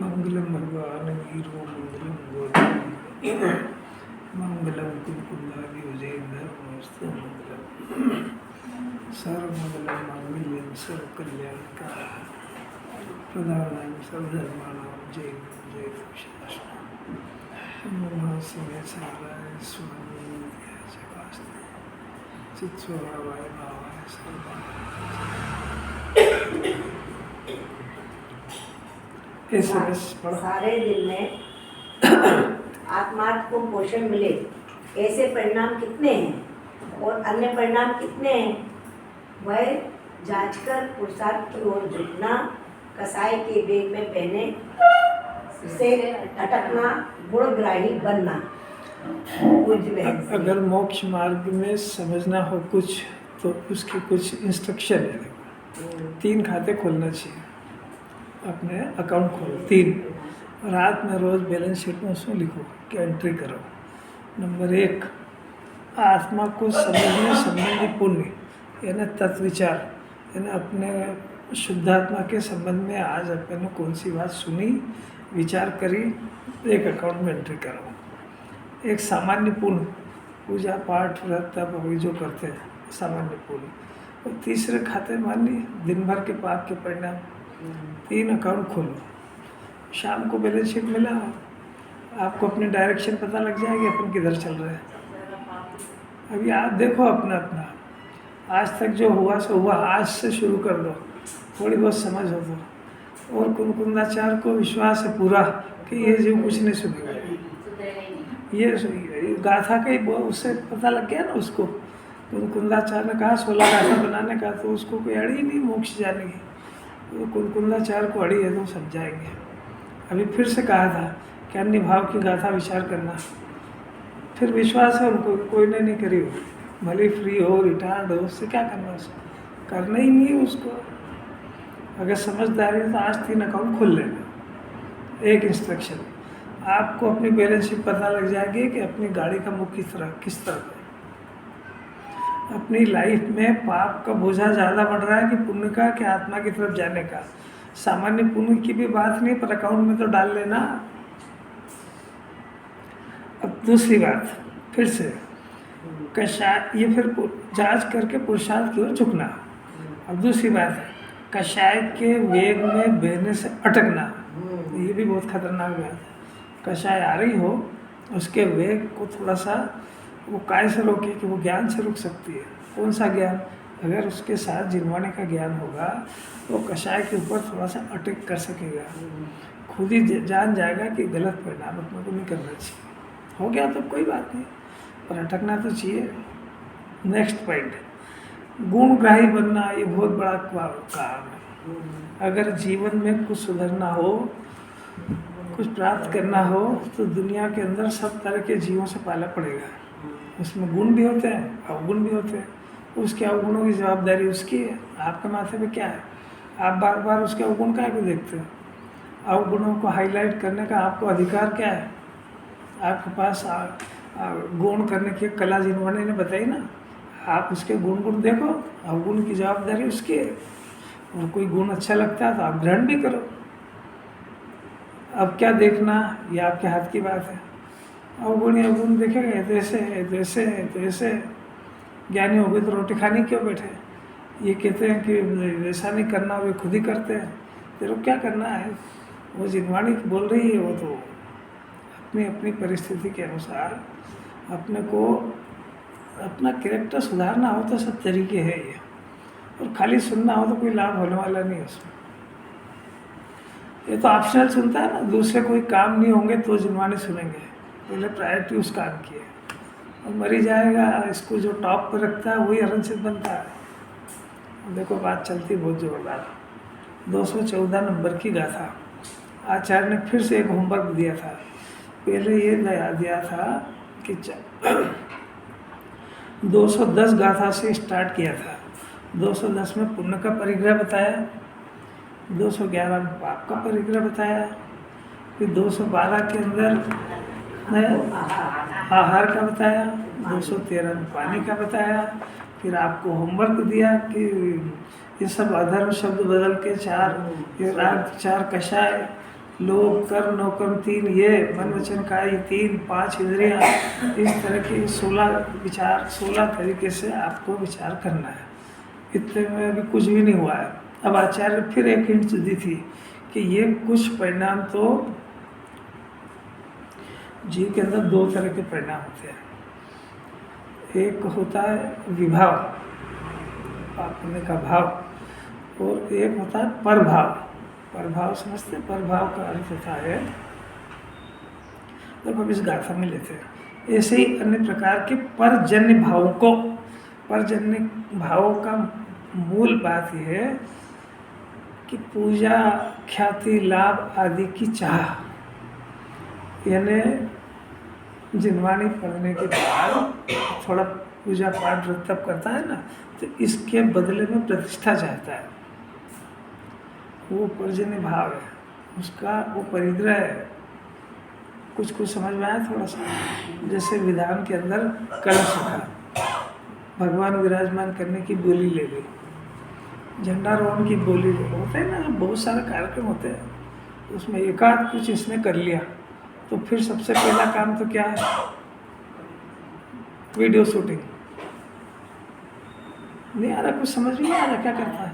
मंगलम भगवान वीरो मंगलम गौतम मंगलम कुलकुंडारी विजयेंद्र नमस्ते मंगलम सर्वमंगलम मांगल्यम सर्वकल्याणकार प्रदानाय सर्वधर्माणां जय जय शास्त्र नमः समय साराय स्वामी जगास्ते चित्स्वभावाय भावाय सर्व सारे दिन में आत्मार्थ को पोषण मिले, ऐसे परिणाम कितने हैं और अन्य परिणाम कितने हैं, वह जांचकर पुरुषार्थ की ओर झुकना, कसाई के बेग में बहने से अटकना, गुणग्राही बनना। अगर मोक्ष मार्ग में समझना हो कुछ तो उसकी कुछ इंस्ट्रक्शन है। 3 खाते खोलना चाहिए, अपने अकाउंट खोलो 3, रात में रोज़ बैलेंस शीट में उसमें लिखो कि एंट्री करो। नंबर 1, आत्मा को समझने संबंधी पुण्य यानी तत्विचार, यानी अपने शुद्धात्मा के संबंध में आज अपन ने कौन सी बात सुनी, विचार करी, एक अकाउंट में एंट्री करो। एक सामान्य पुण्य, पूजा पाठ व्रत तप अभी जो करते हैं सामान्य पुण्य। और तीसरे खाते मान ली दिन भर के पाप के परिणाम। 3 अकाउंट खोलो, शाम को बैलेंस शीट मिला, आपको अपनी डायरेक्शन पता लग जाएगी अपन किधर चल रहे हैं। अभी आप देखो अपना अपना, आज तक जो हुआ सो हुआ, आज से शुरू कर दो, थोड़ी बहुत समझ हो तो। और कुंकुंदाचार्य को विश्वास है पूरा कि ये जो कुछ नहीं सुनेगा, ये गाथा का ही उससे पता लग गया ना उसको। कुंकुंदाचार्य ने कहा 16 गाथा बनाने का, तो उसको कोई अड़ी ही नहीं मोक्ष जाने की। तो कुंकुंदाचार्य को अड़ी है तो समझाएंगे। अभी फिर से कहा था कि अन्य भाव की गाथा विचार करना, फिर विश्वास है उनको, कोई ने नहीं करी हो, भले फ्री हो रिटायर्ड हो, उससे क्या करना, उसको करना ही नहीं है उसको। अगर समझदारी है तो आज 3 अकाउंट खोल लेना। एक इंस्ट्रक्शन, आपको अपनी बैलेंस शीट पता लग जाएगी कि अपनी गाड़ी का मुख किस तरह है। अपनी लाइफ में पाप का बोझा ज़्यादा बढ़ रहा है कि पुण्य का, कि आत्मा की तरफ जाने का। सामान्य पुण्य की भी बात नहीं, पर अकाउंट में तो डाल लेना। अब दूसरी बात फिर से कषाय, ये फिर जांच करके पुरुषार्थ की ओर झुकना। अब दूसरी बात है कषाय के वेग में बहने से अटकना। ये भी बहुत खतरनाक बात है। कषाय आ रही हो, उसके वेग को थोड़ा सा वो काय से रोके कि वो ज्ञान से रुक सकती है। कौन सा ज्ञान? अगर उसके साथ जिनवाने का ज्ञान होगा तो कषाय के ऊपर थोड़ा सा अटक कर सकेगा, खुद ही जान जाएगा कि गलत परिणाम अपने को नहीं करना चाहिए। हो गया तो कोई बात नहीं, पर अटकना तो चाहिए। नेक्स्ट पॉइंट, गुणग्राही बनना, ये बहुत बड़ा काम है। अगर जीवन में कुछ सुधरना हो, कुछ प्राप्त करना हो, तो दुनिया के अंदर सब तरह के जीवों से पाला पड़ेगा। उसमें गुण भी होते हैं, अवगुण भी होते हैं। उसके अवगुणों की जवाबदारी उसकी है, आपके माथे पे क्या है? आप बार बार उसके अवगुण काहे को देखते हो? अवगुणों को हाईलाइट करने का आपको अधिकार क्या है? आपके पास गुण करने की कला जिन्होंने ने बताई ना, आप उसके गुण देखो, अवगुण की जवाबदारी उसकी है। और कोई गुण अच्छा लगता है तो आप ग्रहण भी करो। अब क्या देखना, ये आपके हाथ की बात है। अवगुण देखेंगे तो ऐसे है, तो ऐसे है, तो ऐसे है। ज्ञानी हो गए तो रोटी खाने क्यों बैठे? ये कहते हैं कि वैसा नहीं करना, वे खुद ही करते हैं। तेरे को क्या करना है? वो जिनवाणी बोल रही है, वो तो अपनी अपनी परिस्थिति के अनुसार अपने को अपना कैरेक्टर सुधारना हो तो सब तरीके हैं ये। और खाली सुनना हो तो कोई लाभ होने वाला नहीं है उसमें। ये तो ऑप्शनल सुनता है ना, दूसरे कोई काम नहीं होंगे तो जिनवाणी सुनेंगे। पहले प्रायोरिटी उस काम की है, और मरी जाएगा। इसको जो टॉप पर रखता है वही अरनसित बनता है। देखो बात चलती बहुत जोरदार। 214 नंबर की गाथा आचार्य ने फिर से एक होमवर्क दिया था। पहले ये दिया था कि 210 गाथा से स्टार्ट किया था। 210 में पुण्य का परिग्रह बताया, 211 में पाप का परिग्रह बताया, फिर 212 के अंदर आहार का बताया, 213 में पानी का बताया। फिर आपको होमवर्क दिया कि ये सब अधर्म शब्द बदल के 4, ये राग 4 कषाय, लोभ कर्म नौकर्म 3, ये मन वचन काया 3, 5 इंद्रियां, इस तरह के 16 विचार, 16 तरीके से आपको विचार करना है। इतने में अभी कुछ भी नहीं हुआ है। अब आचार्य फिर एक हिंट दी थी कि ये कुछ परिणाम तो जीव के अंदर 2 तरह के परिणाम होते हैं। एक होता है विभाव, पाप करने का भाव, और एक होता है परभाव। परभाव समझते हैं? परभाव का अर्थ होता है, जब हम इस गाथा में लेते हैं, ऐसे ही अन्य प्रकार के परजन्य भावों को, परजन्य भावों का मूल बात यह है कि पूजा ख्याति लाभ आदि की चाह, यानी जिनवाणी पढ़ने के बाद थोड़ा पूजा पाठ तब करता है ना, तो इसके बदले में प्रतिष्ठा चाहता है, वो पर्जन्य भाव है उसका, वो परिग्रह है। कुछ कुछ समझ में आया थोड़ा सा? जैसे विधान के अंदर कलश रखा, भगवान विराजमान करने की बोली ले ली, झंडारोहण की बोली ले ली, होते हैं ना बहुत सारे कार्यक्रम होते हैं, उसमें एकाध कुछ इसने कर लिया, तो फिर सबसे पहला काम तो क्या है? Video shooting. नहीं आ रहा, कुछ समझ में नहीं आ रहा क्या करता है?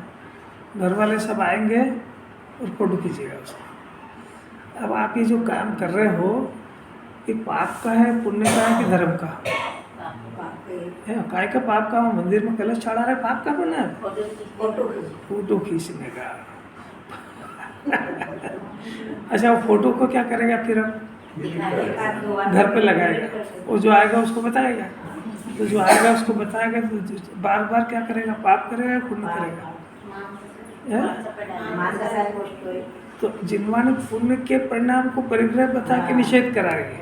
घर वाले सब आएंगे और फोटो खींचेगा उसका। अब आप ये जो काम कर रहे हो, ये पाप का है, पुण्य का है कि धर्म का है? काय का पाप का? मंदिर में कलश चढ़ा रहे, पाप का बना है? फोटो खींचने का। अच्छा, वो फोटो को क्या करेगा फिर? अब घर पे लगाएगा, वो जो आएगा उसको बताएगा, तो जो आएगा उसको बताएगा, तो बार बार क्या करेगा? पाप करेगा, पुण्य करेगा? तो जिनवाणी पुण्य के परिणाम को परिग्रह बता के निषेध कराएगी,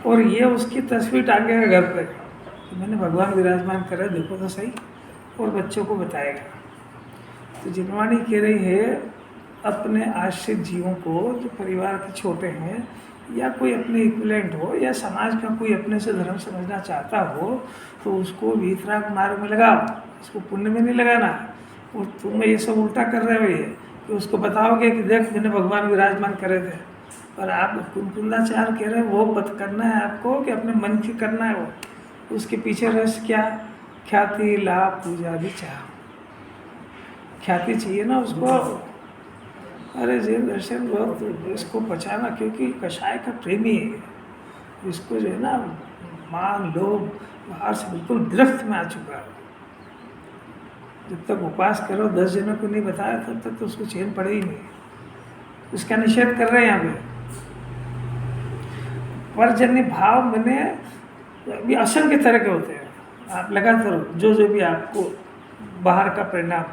और ये उसकी तस्वीर टांगेगा घर पे कि मैंने भगवान विराजमान करे, देखो तो सही, और बच्चों को बताएगा। तो जिनवाणी कह रही है अपने आश्रित जीवों को, जो परिवार के छोटे हैं, या कोई अपने इक्विलेंट हो, या समाज का कोई अपने से धर्म समझना चाहता हो, तो उसको वीतराग मार्ग में लगाओ, उसको पुण्य में नहीं लगाना। और तुम ये सब उल्टा कर रहे हो, ये कि उसको बताओगे कि देख मैंने भगवान विराजमान करे थे, पर आप कुंकुंदाचार कह रहे हो, वो पत करना है आपको कि अपने मन की करना है? वो उसके पीछे रस क्या? ख्याति लाभ पूजा भी चाह, ख्याति चाहिए ना उसको। अरे जी दर्शन बहुत इसको बचाना, क्योंकि कषाय का प्रेमी है, इसको जो है ना मान लोभ बाहर से बिल्कुल गिरफ्त में आ चुका है। जब तक उपास करो 10 जनों को नहीं बताया, तब तक तो उसको चैन पड़े ही नहीं। उसका निषेध कर रहे हैं यहाँ पे। परजन्य भाव मैंने भी असंख्य तरह के होते हैं, आप लगाते रहो जो भी आपको बाहर का परिणाम,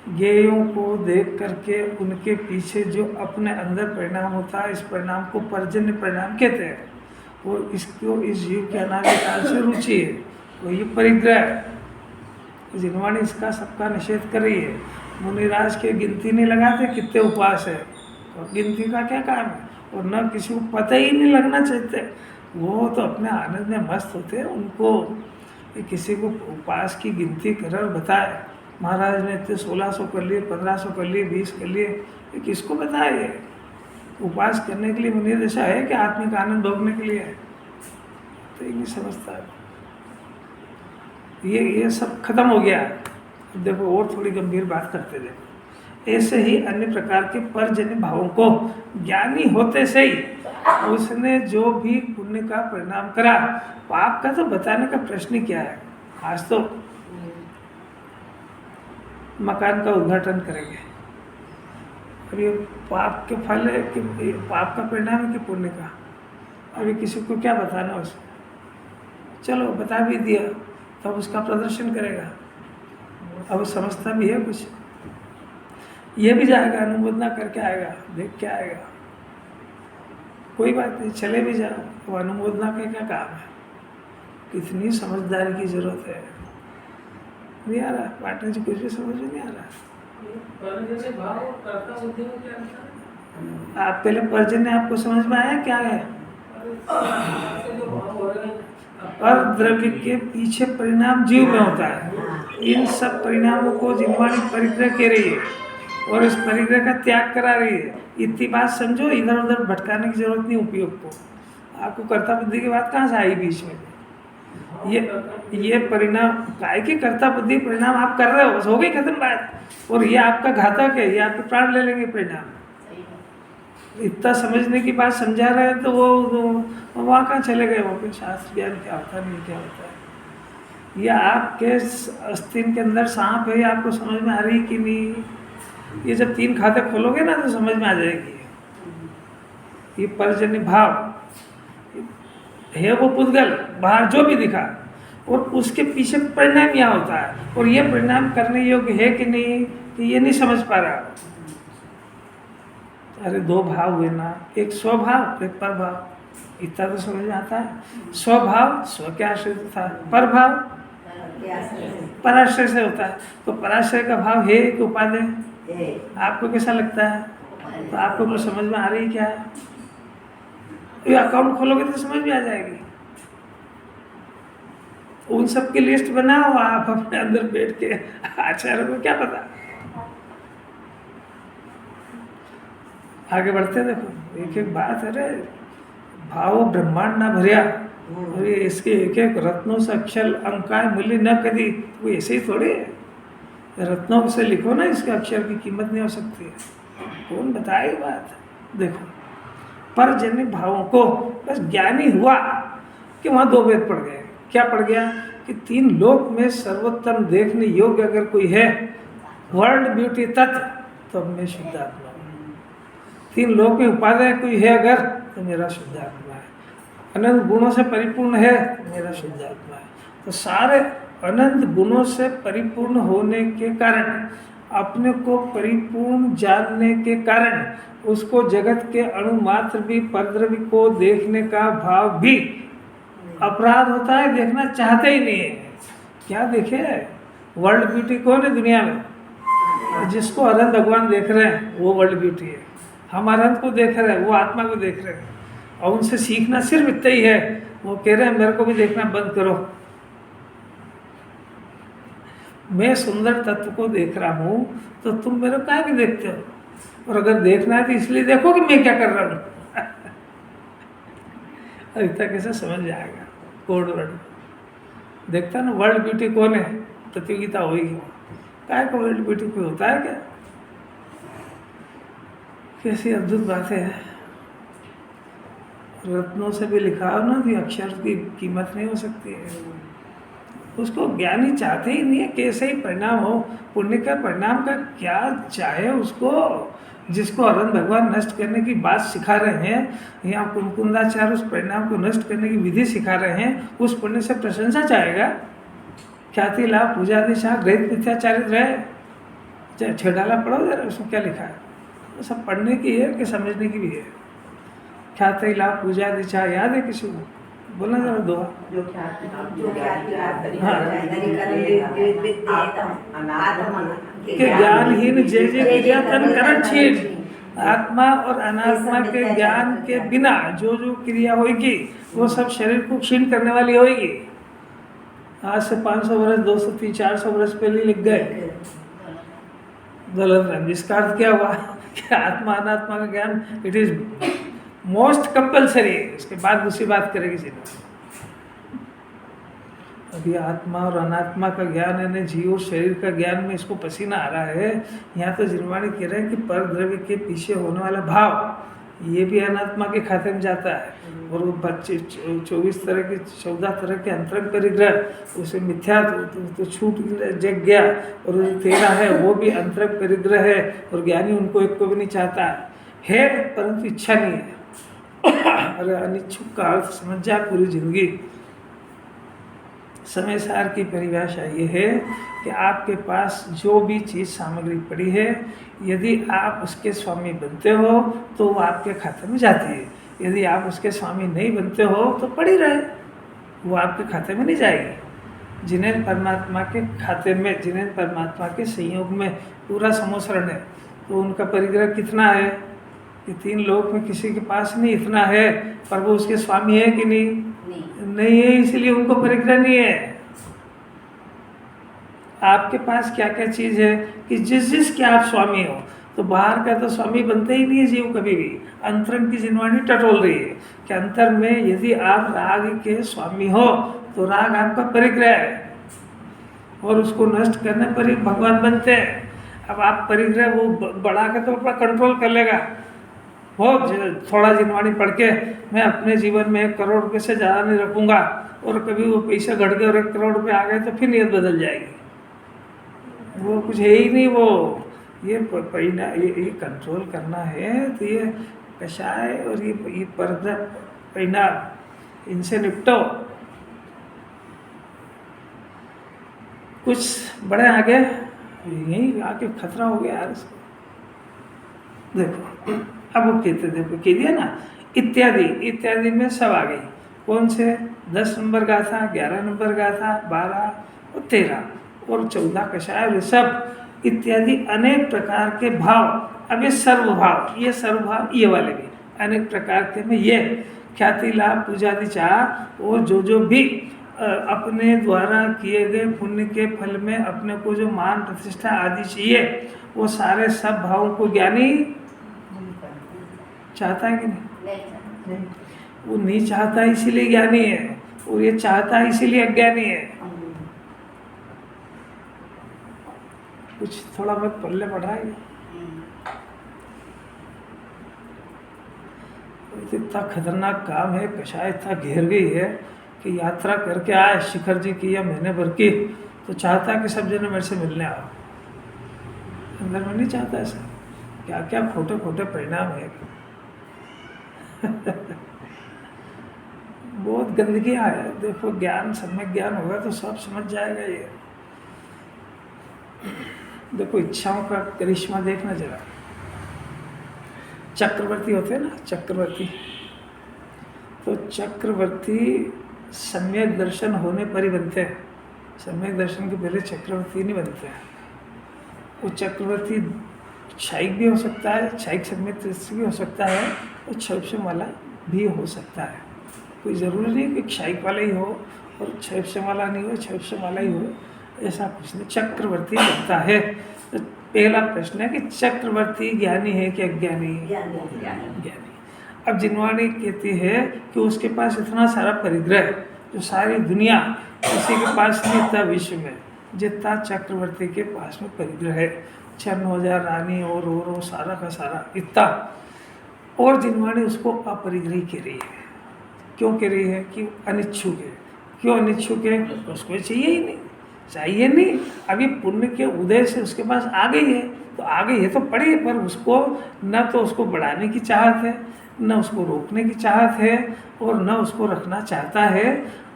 ज्ञेयों को देख करके उनके पीछे जो अपने अंदर परिणाम होता है, इस परिणाम को पर्जन्य परिणाम कहते हैं। वो इसको इस जीव के अनादि काल से रुचि है, वो ये परिग्रह है। जिनवाणी इसका सबका निषेध कर रही है। मुनिराज के गिनती नहीं लगाते कितने उपवास है, और गिनती का क्या काम है? और न किसी को पता ही नहीं लगना चाहते, वो तो अपने आनंद में मस्त होते हैं। उनको किसी को उपवास की गिनती कर और बताए, महाराज ने इतने 1600 कर लिए, 1500 कर लिए, 20 कर लिए, ये किसको बताए? उपवास करने के लिए मुनि दशा है कि आत्मिक आनंद भोगने के लिए है? तो ये नहीं समझता है। ये सब खत्म हो गया। देखो और थोड़ी गंभीर बात करते देखो। ऐसे ही अन्य प्रकार के परजन्य भावों को ज्ञानी होते से ही उसने जो भी पुण्य का परिणाम करा, पाप का तो बताने का प्रश्न ही क्या है। आज तो मकान का उद्घाटन करेंगे, अब ये पाप के फल है कि पाप का परिणाम है कि पुण्य का? अभी किसी को क्या बताना उसमें? चलो बता भी दिया, तब उसका प्रदर्शन करेगा। अब समझता भी है कुछ, ये भी जाएगा, अनुमोदना करके आएगा, देख के आएगा, कोई बात नहीं, चले भी जाओ। तो अनुमोदना का क्या काम है? कितनी समझदारी की जरूरत है। नहीं आ रहा पार्टनर जी, कुछ भी समझ में नहीं आ रहा। आप पहले पर्जन्य आपको समझ में आया क्या है? पर द्रव्य के पीछे परिणाम जीव में होता है। इन सब परिणामों को जिनवाणी परिग्रह कह रही है और इस परिग्रह का त्याग करा रही है। इतनी बात समझो, इधर उधर भटकाने की जरूरत नहीं उपयोग को। आपको कर्ता बुद्धि की बात कहाँ से आई बीच में? ये परिणाम काय की कर्ता बुद्धि परिणाम आप कर रहे हो, बस हो गई खत्म बात। और ये आपका घातक है, ये आपके प्राण ले लेंगे परिणाम। इतना समझने की बात समझा रहे हैं तो वो वहाँ कहाँ चले गए? वहाँ पे शास्त्र ज्ञान क्या होता है, नहीं क्या होता है। ये आपके अस्तिन के अंदर सांप है, ये आपको समझ में आ रही कि नहीं? ये जब 3 खाते खोलोगे ना तो समझ में आ जाएगी। ये परजन्य भाव है, वो पुद्गल बाहर जो भी दिखा, और उसके पीछे परिणाम यहाँ होता है। और ये परिणाम करने योग्य है कि नहीं, कि ये नहीं समझ पा रहा। अरे 2 भाव हुए ना, एक स्वभाव एक परभाव। इतना तो समझ में आता है। स्वभाव स्व के आश्रित था, परभाव पराश्रय से होता है। तो पराश्रय का भाव है कि उपादेय? आपको कैसा लगता है? तो आपको कुछ समझ में आ रही क्या है? ये अकाउंट खोलोगे तो समझ में आ जाएगी। उन सब की लिस्ट बनाओ आप अपने अंदर बैठ के, आचार्य को क्या पता। आगे बढ़ते देखो, एक एक बात। अरे भाव ब्रह्मांड ना भरिया, अरे इसके एक एक रत्नों से अक्षर अंकाय मूल्य न कदी। वो ऐसे ही थोड़ी है, रत्नों से लिखो ना, इसके अक्षर की कीमत नहीं हो सकती है। कौन बताए बात? देखो, परजन्य भावों को बस ज्ञानी हुआ कि वहाँ 2 भेद पड़ गए। क्या पड़ गया? कि 3 लोक में सर्वोत्तम देखने योग्य अगर कोई है, वर्ल्ड ब्यूटी तत्व, तो मैं शुद्ध आत्मा हूँ। 3 लोक में उपाध्याय कोई है अगर, तो मेरा शुद्ध आत्मा है। अनंत गुणों से परिपूर्ण है, तो मेरा शुद्ध आत्मा है। तो सारे अनंत गुणों से परिपूर्ण होने के कारण, अपने को परिपूर्ण जानने के कारण, उसको जगत के अणु मात्र भी परद्रव्य को देखने का भाव भी अपराध होता है, देखना चाहते ही नहीं है। क्या देखे? वर्ल्ड ब्यूटी कौन है दुनिया में? जिसको अनंत भगवान देख रहे हैं वो वर्ल्ड ब्यूटी है। हम अनंत को देख रहे हैं, वो आत्मा को देख रहे हैं। और उनसे सीखना सिर्फ इतना ही है, वो कह रहे हैं मेरे को भी देखना बंद करो। मैं सुंदर तत्व को देख रहा हूँ तो तुम मेरे को क्या भी देखते हो? और अगर देखना है तो इसलिए देखो कि मैं क्या कर रहा हूँ। इतना कैसे समझ जाएगा? कोड वर्ड देखता ना, वर्ल्ड ब्यूटी कौन है? प्रतियोगिता होगी। क्या को वर्ल्ड ब्यूटी कोई होता है क्या? कैसी अद्भुत बातें हैं। रत्नों से भी लिखा हो ना तो अक्षर की कीमत नहीं हो सकती है। उसको ज्ञानी चाहते ही नहीं है, कैसे ही परिणाम हो। पुण्य का परिणाम का क्या चाहे उसको, जिसको अनंत भगवान नष्ट करने की बात सिखा रहे हैं, या कुंकुंदाचार्य उस परिणाम को नष्ट करने की विधि सिखा रहे हैं, उस पुण्य से प्रशंसा चाहेगा। ख्याति लाभ पूजा दिशा ग्रहित मिथ्याचारित रहे, छेड़ाला पढ़ो जरा, उसमें क्या लिखा है। वो सब पढ़ने की है कि समझने की भी है। ख्याति लाभ पूजा दिशा याद है किसी को? बोलना जरा दुआ। के ज्ञानहीन जय जय विद्या तन करण छीन। आत्मा और अनात्मा के ज्ञान के बिना जो जो क्रिया होगी वो सब शरीर को क्षीण करने वाली होगी। आज से 500 वर्ष 200 300 400 वर्ष पहले लिख गए गलत है। जिसका अर्थ क्या हुआ कि आत्मा अनात्मा का ज्ञान इट इज मोस्ट कंपल्सरी। इसके बाद दूसरी बात करेगी सीधा। अभी आत्मा और अनात्मा का ज्ञान है, जीव और शरीर का ज्ञान में इसको पसीना आ रहा है। यहाँ तो जिनवाणी कह रहे हैं कि पर द्रव्य के पीछे होने वाला भाव ये भी अनात्मा के खाते में जाता है। और वो 24 तरह के 14 तरह के अंतरंग परिग्रह, उसे मिथ्या तो छूट जग गया। और जो 13 है वो भी अंतरंग परिग्रह है, और ज्ञानी उनको एक को भी नहीं चाहता है, परंतु इच्छा नहीं है। अरे अनिच्छुक का अर्थ समझ जा पूरी जिंदगी। समय सार की परिभाषा ये है कि आपके पास जो भी चीज़ सामग्री पड़ी है, यदि आप उसके स्वामी बनते हो तो वो आपके खाते में जाती है। यदि आप उसके स्वामी नहीं बनते हो तो पड़ी रहे, वो आपके खाते में नहीं जाएगी। जिन्हें परमात्मा के खाते में, जिन्हें परमात्मा के संयोग में पूरा समोसरण है, तो उनका परिग्रह कितना है कि 3 लोक में किसी के पास नहीं इतना है, पर वो उसके स्वामी है कि नहीं? नहीं है, इसलिए उनको परिग्रह नहीं है। आपके पास क्या क्या चीज़ है कि जिस के आप स्वामी हो, तो बाहर का तो स्वामी बनते ही नहीं है जीव कभी भी। अंतरंग की जिनवाणी टटोल रही है कि अंतर में यदि आप राग के स्वामी हो तो राग आपका परिग्रह है और उसको नष्ट करने पर ही भगवान बनते हैं। अब आप परिग्रह वो बढ़ा के तो अपना कंट्रोल कर लेगा। बहुत थोड़ा जिनवाणी पढ़ के मैं अपने जीवन में 1 करोड़ रुपये से ज़्यादा नहीं रखूँगा, और कभी वो पैसे घट गए और 1 करोड़ रुपये आ गए तो फिर नीयत बदल जाएगी। वो कुछ है ही नहीं। वो ये परिणा ये कंट्रोल करना है तो ये कषाय और ये परिणाम, इनसे निपटो। कुछ बड़े आगे यही आके खतरा हो गया यार इसको। देखो अब वो कहते, देखो कह दिया ना, इत्यादि, इत्यादि में सब आ गई। कौन से? 10 नंबर गाथा, 11 नंबर गाथा, 12 और 13 और 14 कषाय, सब इत्यादि अनेक प्रकार के भाव। अब ये सर्वभाव, ये सर्वभाव, ये वाले भी अनेक प्रकार के में ये ख्याति लाभ पूजादि चाह और जो भी अपने द्वारा किए गए पुण्य के फल में अपने को जो मान प्रतिष्ठा आदि चाहिए, वो सारे सब भावों को ज्ञानी चाहता है कि नहीं? वो नहीं चाहता इसीलिए ज्ञानी है, और ये चाहता है इसीलिए अज्ञानी है। कुछ थोड़ा बहुत पल्ले बढ़ाएगा। इतना खतरनाक काम है, कषाय इतना घेर गई है कि यात्रा करके आए शिखर जी की या महीने भर की, तो चाहता है कि सब जने मेरे से मिलने आओ। अंदर में नहीं चाहता ऐसा। क्या क्या खोटे खोटे परिणाम है। बहुत गंदगी है। देखो ज्ञान, सम्यक ज्ञान होगा तो सब समझ जाएगा ये। देखो इच्छाओं का करिश्मा देखना जरा। चक्रवर्ती होते हैं ना, चक्रवर्ती, तो चक्रवर्ती सम्यक दर्शन होने पर ही बनते हैं। सम्यक दर्शन के पहले चक्रवर्ती नहीं बनते हैं। वो चक्रवर्ती क्षायिक भी हो सकता है, क्षायिक सम्यक दृष्टि भी हो सकता है, और क्षैप्यम वाला भी हो सकता है। कोई ज़रूरी नहीं कि क्षायिक वाला ही हो और क्षैप्यम वाला नहीं हो, क्षैप्यम वाला ही हो, ऐसा कुछ नहीं। चक्रवर्ती बनता है। तो पहला प्रश्न है कि चक्रवर्ती ज्ञानी है कि अज्ञानी? ज्ञानी। अब जिनवाणी कहती है कि उसके पास इतना सारा परिग्रह, जो सारी दुनिया किसी के पास नहीं था विश्व में, जितना चक्रवर्ती के पास में परिग्रह है। 96,000 रानी और सारा का सारा इतना, और जिनवाणी उसको अपरिग्रही कह रही है। क्यों कह रही है? कि अनिच्छुक है। क्यों अनिच्छुक है? उसको चाहिए ही नहीं, चाहिए नहीं। अभी पुण्य के उदय से उसके पास आ गई है, तो आ गई है तो पड़ी है, पर उसको न तो उसको बढ़ाने की चाहत है, न उसको रोकने की चाहत है, और न उसको रखना चाहता है।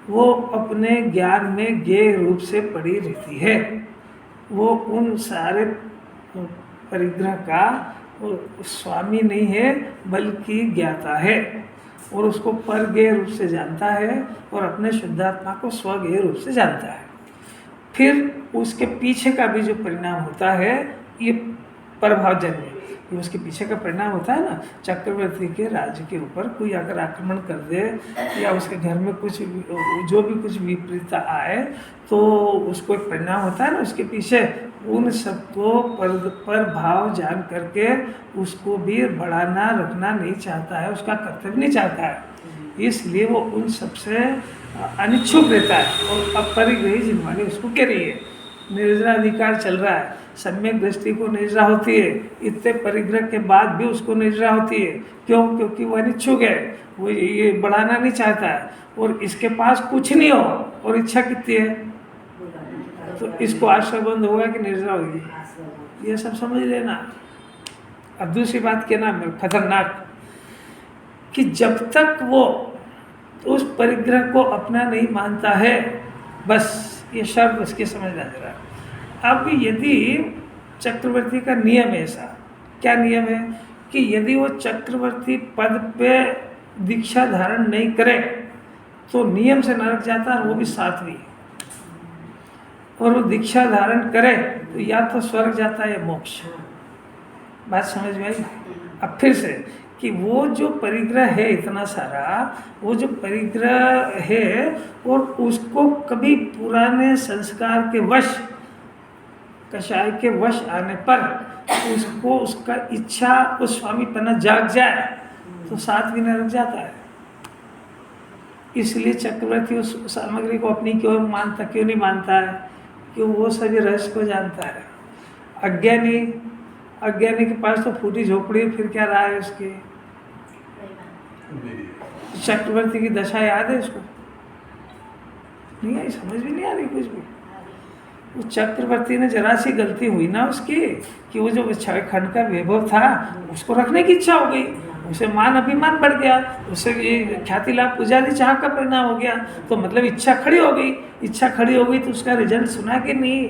वो अपने ज्ञान में ज्ञेय रूप से पड़ी रहती है। वो उन सारे परिग्रह का स्वामी नहीं है, बल्कि ज्ञाता है, और उसको परज्ञेय रूप से जानता है, और अपने शुद्धात्मा को स्वज्ञेय रूप से जानता है। फिर उसके पीछे का भी जो परिणाम होता है, ये प्रभावजन्य, ये उसके पीछे का परिणाम होता है ना। चक्रवर्ती के राज्य के ऊपर कोई अगर आक्रमण कर दे, या उसके घर में कुछ जो भी कुछ विपरीतता आए, तो उसको एक परिणाम होता है ना उसके पीछे। उन सबको पर भाव जान करके उसको भी बढ़ाना रखना नहीं चाहता है, उसका कर्तव्य नहीं चाहता है, इसलिए वो उन सबसे अनिच्छुक रहता है। और अपरिग्रही जिनवाणी उसको कह रही है। निर्जरा अधिकार चल रहा है, सम्यक दृष्टि को निर्जरा होती है, इतने परिग्रह के बाद भी उसको निर्जरा होती है। क्यों? क्योंकि वो अनिच्छुक है, वो ये बढ़ाना नहीं चाहता है, और इसके पास कुछ नहीं हो, और इच्छा कितनी है, तो इसको आश्रय बंद होगा कि निर्जरा होगी, ये सब समझ लेना। अब दूसरी बात कहना खतरनाक, कि जब तक वो उस परिग्रह को अपना नहीं मानता है, बस ये शर्त उसकी समझ आ रहा है। अब यदि चक्रवर्ती का नियम है ऐसा, क्या नियम है? कि यदि वो चक्रवर्ती पद पे दीक्षा धारण नहीं करे तो नियम से नरक जाता है, और वो भी 7वीं। और वो दीक्षा धारण करे तो या तो स्वर्ग जाता है या मोक्ष। बात समझ में आई? अब फिर से कि वो जो परिग्रह है इतना सारा, वो जो परिग्रह है और उसको कभी पुराने संस्कार के वश, कषाय के वश आने पर उसको उसका इच्छा उस स्वामीपना जाग जाए तो 7 महीने रख जाता है। इसलिए चक्रवर्ती उस सामग्री को अपनी क्यों मानता, क्यों नहीं मानता है? क्यों वो सभी रहस्य को जानता है। अज्ञानी, अज्ञानी के पास तो फूटी झोपड़ी, फिर क्या रहा है उसकी? चक्रवर्ती की दशा याद है उसको? नहीं आई, समझ भी नहीं आ रही कुछ भी। वो चक्रवर्ती ने जरा सी गलती हुई ना उसकी, कि वो जो खंड का वैभव था उसको रखने की इच्छा हो गई, उसे मान अभिमान बढ़ गया, उससे ये ख्याति लाभ पुजारी चाह का परिणाम हो गया, तो मतलब इच्छा खड़ी हो गई। इच्छा खड़ी हो गई तो उसका रिजल्ट सुना कि नहीं?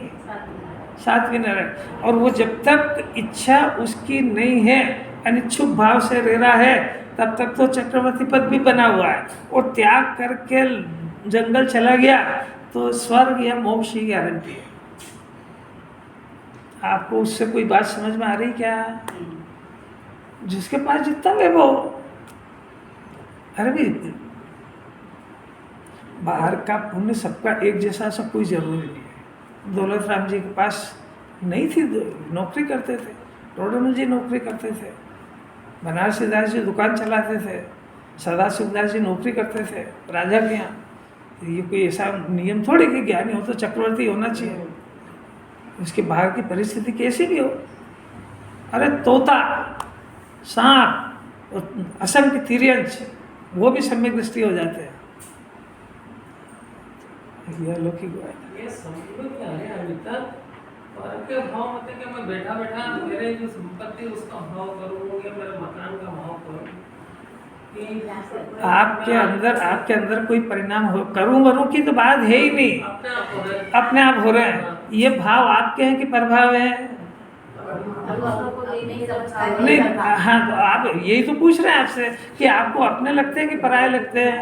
7 नरक। और वो जब तक इच्छा उसकी नहीं है, अनिच्छुक भाव से रह रहा है, तब तक तो चक्रवर्ती पद भी बना हुआ है। और त्याग करके जंगल चला गया तो स्वर्ग या मोक्ष की गारंटी है। आपको उससे कोई बात समझ में आ रही क्या? जिसके पास जितना वैभव, अरे भी बाहर का पुण्य सबका एक जैसा, सब कोई जरूरी नहीं है। दौलत राम जी के पास नहीं थी, नौकरी करते थे, रोडन जी नौकरी करते थे, बनारसी दास जी दुकान चलाते थे, सदाशिवदास जी नौकरी करते थे राजा के यहाँ। ये कोई ऐसा नियम थोड़ी कि ज्ञानी हो तो चक्रवर्ती होना चाहिए, उसके बाहर की परिस्थिति कैसी भी हो। अरे तोता, सांप और असंख्य तिर्यंश, वो भी सम्यक दृष्टि हो जाते हैं। ये अलौकिक बात है। ये समझ में आ रहा है अभी तक। पर के भाव मतलब कि मैं बैठा बैठा मेरे जो संपत्ति उसका भाव करूँ या मेरे मकान का भाव करूँ, आपके अंदर कोई परिणाम हो, करूं वरूं की तो बात है ही नहीं, अपने आप हो रहे हैं। ये भाव आपके हैं कि प्रभाव है? नहीं, हाँ, तो आप यही तो पूछ रहे हैं आपसे कि आपको अपने लगते हैं कि पराये लगते हैं?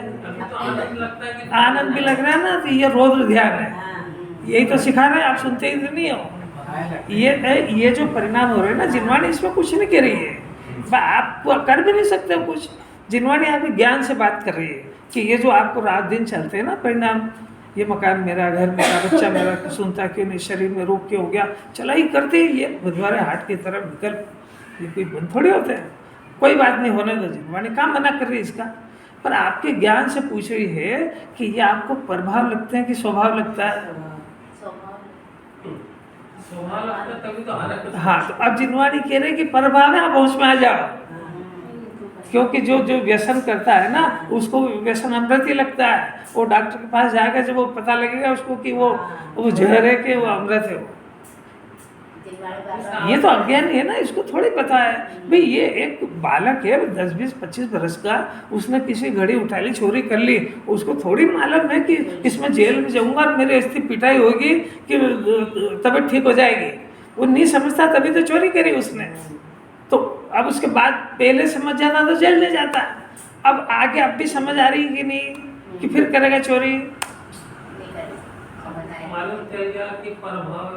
आनंद भी लग रहा है ना, तो ये रौद्र ध्यान है, यही तो सिखा रहे हैं। आप सुनते ही तो नहीं हो। ये जो परिणाम हो रहे हैं ना, जिनवाणी इसमें कुछ नहीं कह रही है, आप कर भी नहीं सकते हो कुछ। जिनवाणी आपके ज्ञान से बात कर रही है कि ये जो आपको रात दिन चलते हैं ना परिणाम, ये मकान मेरा, घर मेरा, बच्चा मेरा, सुनता क्यों नहीं, शरीर में रोग क्यों हो गया, चला ही करते ही ये बुधवारे हाट की तरफ निकल, ये कोई बंद थोड़ी होते हैं। कोई बात नहीं, होने दो, जिनवाणी काम मना कर रही है इसका। पर आपके ज्ञान से पूछ रही है कि ये आपको प्रभाव लगते हैं कि स्वभाव लगता है? तभी तो हाँ, तो अब जिनवाणी कह रहे कि प्रभाव है, आप होश में आ जाओ। क्योंकि जो जो व्यसन करता है ना, उसको व्यसन अमृत ही लगता है। वो डॉक्टर के पास जाएगा, जब वो पता लगेगा उसको कि वो जहर है कि वो अमृत है। ये तो अज्ञानी है ना, इसको थोड़ी पता है भाई। ये एक बालक है 10, 20, 25 बरस का, उसने किसी घड़ी उठा ली, चोरी कर ली, उसको थोड़ी मालूम है कि इसमें जेल में जाऊंगा और मेरी ऐसी पिटाई होगी कि तबीयत ठीक हो जाएगी। वो नहीं समझता, तभी तो चोरी करी उसने। तो अब उसके बाद पहले समझ जाता तो जेल ले जाता। अब आगे अब भी समझ आ रही कि नहीं कि फिर करेगा चोरी? मालूम चल गया कि प्रभाव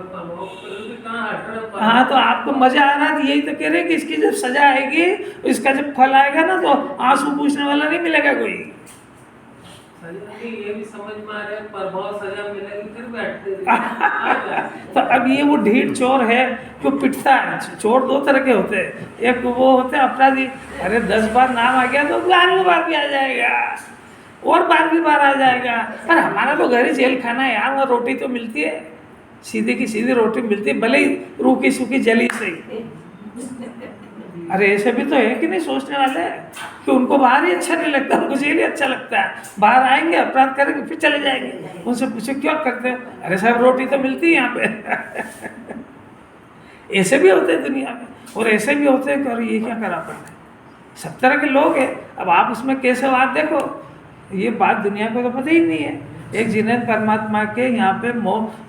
कहाँ हट रहा है। हाँ, तो आपको मजा आ रहा है, तो यही तो कह रहे हैं कि इसकी जब सजा आएगी, इसका जब फल आएगा ना, तो आंसू पूछने वाला नहीं मिलेगा कोई। ये भी समझ में आ रहा है, प्रभाव सजा मिलेगी फिर बैठते। तो अब ये वो ढीठ चोर है, क्यों पिटता है? चोर 2 तरह के होते हैं, एक वो होते हैं अपराधी, अरे 10 बार नाम आ गया तो 11वीं बार भी आ जाएगा और 12वीं बार आ जाएगा। पर हमारा तो घर ही जेल खाना है यार, वहाँ रोटी तो मिलती है, सीधी की सीधी रोटी मिलती है, भले ही रूखी सूखी जली सही। अरे ऐसे भी तो है कि नहीं सोचने वाले कि उनको बाहर ही अच्छा नहीं लगता, उनको जेल ही अच्छा लगता है। बाहर आएंगे, अपराध करेंगे, फिर चले जाएंगे। उनसे पूछे क्यों करते हो? अरे साहब रोटी तो मिलती है यहाँ पे। ऐसे भी होते हैं दुनिया में, और ऐसे भी होते हैं कि अरे ये क्या करा पड़ना। सब तरह के लोग हैं। अब आप उसमें कैसे हो आप देखो, ये बात दुनिया को तो पता ही नहीं है। एक जिनेंद्र परमात्मा के यहाँ पे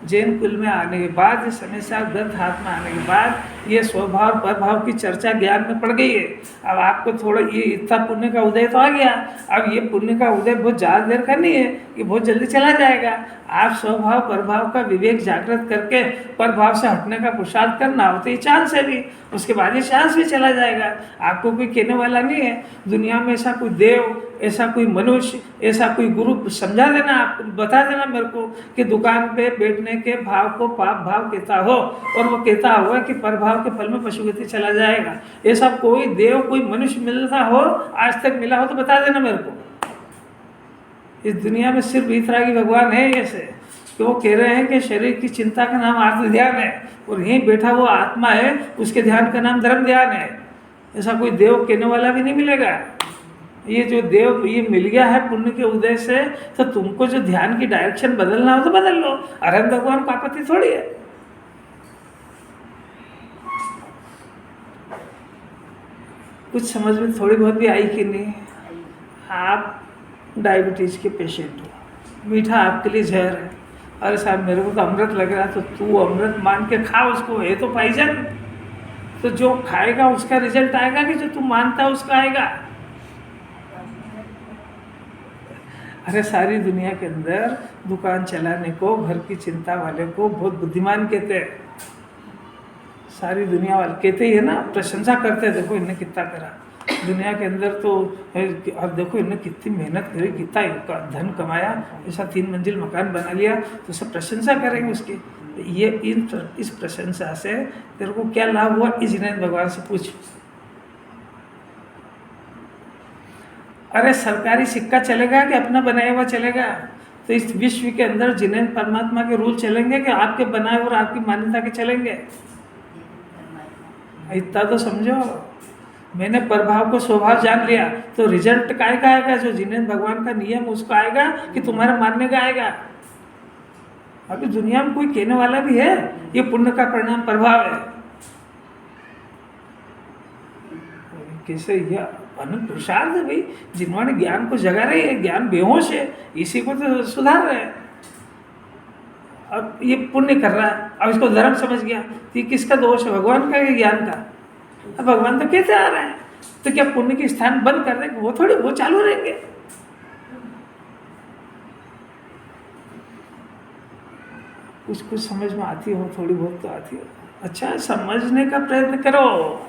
जैन कुल में आने के बाद, ये समस्या दत्त हाथ में आने के बाद ये स्वभाव प्रभाव की चर्चा ज्ञान में पड़ गई है। अब आपको थोड़ा ये इतना पुण्य का उदय तो आ गया, अब ये पुण्य का उदय बहुत ज़्यादा देर का नहीं है, ये बहुत जल्दी चला जाएगा। आप स्वभाव प्रभाव का विवेक जागृत करके प्रभाव से हटने का पुरुषार्थ करना हो तो ये चांस है भी, उसके बाद ये चांस भी चला जाएगा। आपको कोई कहने वाला नहीं है दुनिया में, ऐसा कोई देव, ऐसा कोई मनुष्य, ऐसा कोई गुरु समझा देना, आप बता देना मेरे को कि दुकान पे बैठने के भाव को पाप भाव कहता हो और वो कहता हुआ कि प्रभाव के फल में पशुगति चला जाएगा। ऐसा कोई देव, कोई मनुष्य मिलता हो, आज तक मिला हो तो बता देना मेरे को। इस दुनिया में सिर्फ इतरागी भगवान है ऐसे कि वो कह रहे हैं कि शरीर की चिंता का नाम आत्म ध्यान है और यहीं बैठा वो आत्मा है, उसके ध्यान का नाम धर्म ध्यान है। ऐसा कोई देव कहने वाला भी नहीं मिलेगा। ये जो देव ये मिल गया है पुण्य के उदय से, तो तुमको जो ध्यान की डायरेक्शन बदलना हो तो बदल लो, अरहंत भगवान को आपत्ति थोड़ी है। कुछ समझ में थोड़ी बहुत भी आई कि नहीं? आप डायबिटीज के पेशेंट हो, मीठा आपके लिए जहर है, अरे साहब मेरे को तो अमृत लग रहा है, तो तू अमृत मान के खा उसको, ये तो पॉइजन। तो जो खाएगा उसका रिजल्ट आएगा कि जो तू मानता है उसका आएगा। अरे सारी दुनिया के अंदर दुकान चलाने को, घर की चिंता वाले को बहुत बुद्धिमान कहते हैं, सारी दुनिया वाले कहते ही है ना, प्रशंसा करते हैं, देखो इनने कितना करा दुनिया के अंदर, तो अब देखो इन्हें कितनी मेहनत करी, कितना धन कमाया, ऐसा 3 मंजिल मकान बना लिया, तो सब प्रशंसा करेंगे उसकी। ये इस प्रशंसा से तेरे को क्या लाभ हुआ, इस जिनेंद्र भगवान से पूछ। अरे सरकारी सिक्का चलेगा कि अपना बनाया हुआ चलेगा? तो इस विश्व के अंदर जिनेंद्र परमात्मा के रूल चलेंगे कि आपके बनाए और आपकी मान्यता के चलेंगे? इतना तो समझो। मैंने प्रभाव को स्वभाव जान लिया तो रिजल्ट काय का आएगा? जो जिनेंद्र भगवान का नियम उसका आएगा कि तुम्हारा मानने का आएगा? अभी दुनिया में कोई कहने वाला भी है ये पुण्य का परिणाम प्रभाव है? कैसे? यह अनंत पुरुषार्थ है भाई, जिन्होंने ज्ञान को जगा रही है, ज्ञान बेहोश है, इसी को तो सुधार रहे हैं। अब ये पुण्य कर रहा है, अब इसको धर्म समझ गया, तो ये किसका दोष है? भगवान का, ज्ञान का? अब भगवान तो कहते आ रहे हैं, तो क्या पुण्य के स्थान बंद कर देंगे? वो थोड़ी, वो चालू रहेंगे। कुछ समझ में आती हो, थोड़ी बहुत तो आती हो। अच्छा, समझने का प्रयत्न करो,